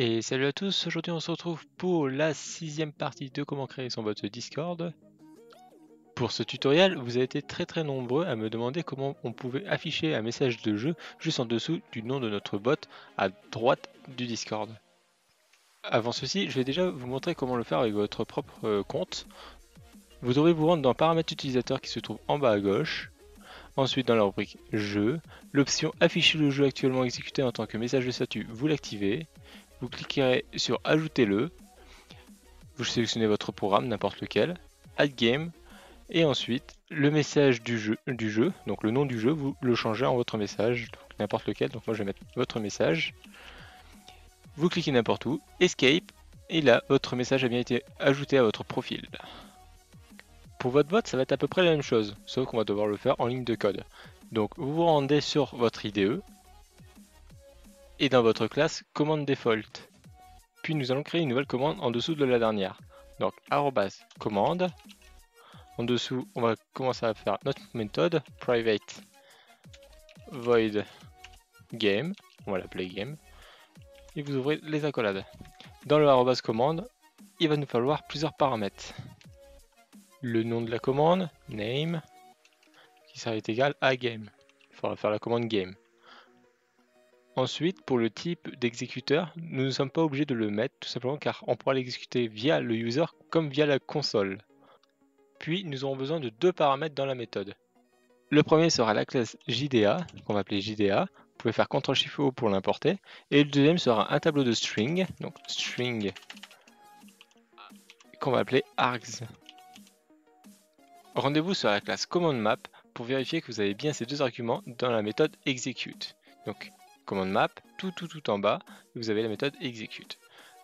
Et salut à tous, aujourd'hui on se retrouve pour la 6e partie de comment créer son bot Discord. Pour ce tutoriel, vous avez été très nombreux à me demander comment on pouvait afficher un message de jeu juste en dessous du nom de notre bot à droite du Discord. Avant ceci, je vais déjà vous montrer comment le faire avec votre propre compte. Vous devrez vous rendre dans Paramètres utilisateurs qui se trouve en bas à gauche. Ensuite dans la rubrique Jeux, l'option Afficher le jeu actuellement exécuté en tant que message de statut, vous l'activez. Vous cliquerez sur Ajoutez-le. Vous sélectionnez votre programme, n'importe lequel, Add Game, et ensuite le message du jeu, donc le nom du jeu, vous le changez en votre message, n'importe lequel, donc moi je vais mettre votre message. Vous cliquez n'importe où, Escape, et là votre message a bien été ajouté à votre profil. Pour votre bot, ça va être à peu près la même chose, sauf qu'on va devoir le faire en ligne de code. Donc vous vous rendez sur votre IDE, et dans votre classe, commande default. Puis nous allons créer une nouvelle commande en dessous de la dernière. Donc @commande. En dessous, on va commencer à faire notre méthode private void game. On va l'appeler game. Et vous ouvrez les accolades. Dans le @commande, il va nous falloir plusieurs paramètres. Le nom de la commande, name, qui sera égal à game. Il faudra faire la commande game. Ensuite, pour le type d'exécuteur, nous ne sommes pas obligés de le mettre, tout simplement car on pourra l'exécuter via le user comme via la console. Puis, nous aurons besoin de deux paramètres dans la méthode. Le premier sera la classe JDA, qu'on va appeler JDA. Vous pouvez faire CTRL-SHIFT-O pour l'importer. Et le deuxième sera un tableau de string, donc string, qu'on va appeler args. Rendez-vous sur la classe commandMap pour vérifier que vous avez bien ces deux arguments dans la méthode execute. Donc commandMap, tout en bas, et vous avez la méthode execute.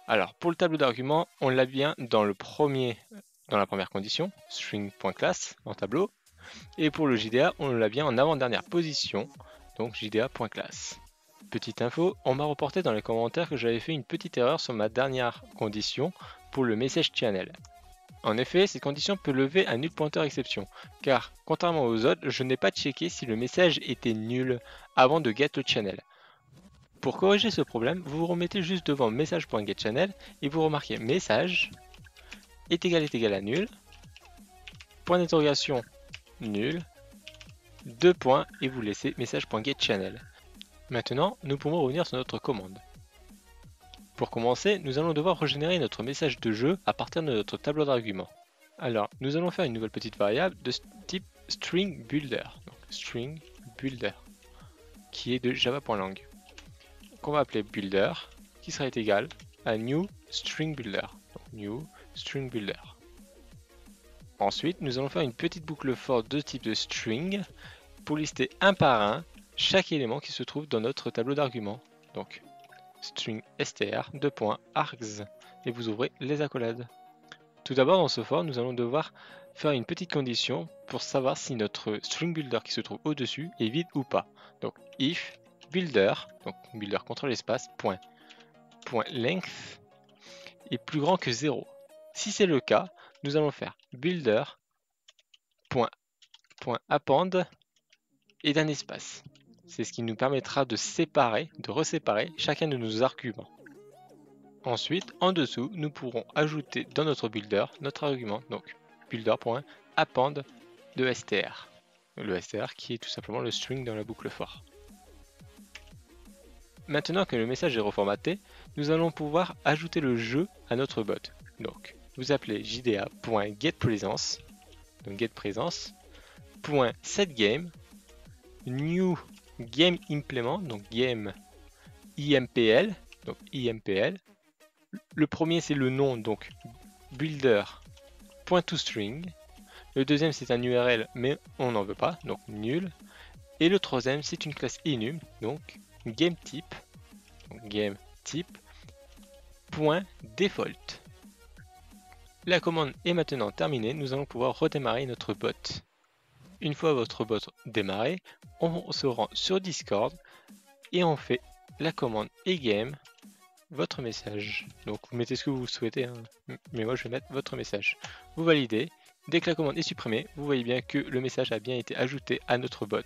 Alors pour le tableau d'arguments, on l'a bien dans la première condition, string.class en tableau. Et pour le JDA, on l'a bien en avant-dernière position, donc JDA.class. Petite info, on m'a reporté dans les commentaires que j'avais fait une petite erreur sur ma dernière condition pour le message channel. En effet, cette condition peut lever un nul pointer exception, car contrairement aux autres, je n'ai pas checké si le message était nul avant de get le channel. Pour corriger ce problème, vous vous remettez juste devant message.getChannel et vous remarquez message est égal à nul, point d'interrogation nul, 2 points et vous laissez message.getChannel. Maintenant, nous pouvons revenir sur notre commande. Pour commencer, nous allons devoir régénérer notre message de jeu à partir de notre tableau d'arguments. Alors, nous allons faire une nouvelle petite variable de type string builder, donc string builder, qui est de java.lang, qu'on va appeler builder, qui sera égal à new string builder, donc new string builder. Ensuite, nous allons faire une petite boucle for de type de string pour lister un par un chaque élément qui se trouve dans notre tableau d'arguments. Donc, string str, args, et vous ouvrez les accolades. Tout d'abord, dans ce for, nous allons devoir faire une petite condition pour savoir si notre string builder qui se trouve au-dessus est vide ou pas. Donc, if builder, donc builder contre l'espace, point length est plus grand que 0. Si c'est le cas, nous allons faire builder append et d'un espace. C'est ce qui nous permettra de reséparer chacun de nos arguments. Ensuite, en dessous, nous pourrons ajouter dans notre builder notre argument, donc builder.append de str. Le str qui est tout simplement le string dans la boucle for. Maintenant que le message est reformaté, nous allons pouvoir ajouter le jeu à notre bot. Donc, vous appelez jda.getPresence, donc getPresence, .setGame, new game implement, donc game impl, donc impl. Le premier c'est le nom, donc builder.toString. Le deuxième c'est un URL, mais on n'en veut pas, donc nul. Et le troisième c'est une classe enum, donc gameType, .default. La commande est maintenant terminée, nous allons pouvoir redémarrer notre bot. Une fois votre bot démarré, on se rend sur Discord et on fait la commande egame, votre message. Donc vous mettez ce que vous souhaitez, hein. Mais moi je vais mettre votre message. Vous validez. Dès que la commande est supprimée, vous voyez bien que le message a bien été ajouté à notre bot.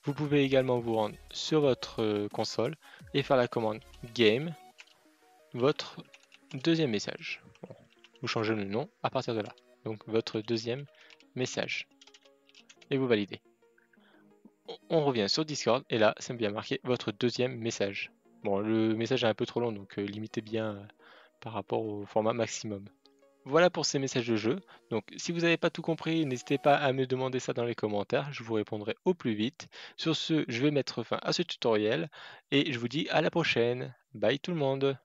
Vous pouvez également vous rendre sur votre console et faire la commande game votre deuxième message. Bon, vous changez le nom à partir de là. Donc votre deuxième message. Et vous validez. On revient sur Discord et là, c'est bien marqué votre deuxième message. Bon, le message est un peu trop long, donc limitez bien par rapport au format maximum. Voilà pour ces messages de jeu. Donc si vous n'avez pas tout compris, n'hésitez pas à me demander ça dans les commentaires, je vous répondrai au plus vite. Sur ce, je vais mettre fin à ce tutoriel et je vous dis à la prochaine. Bye tout le monde!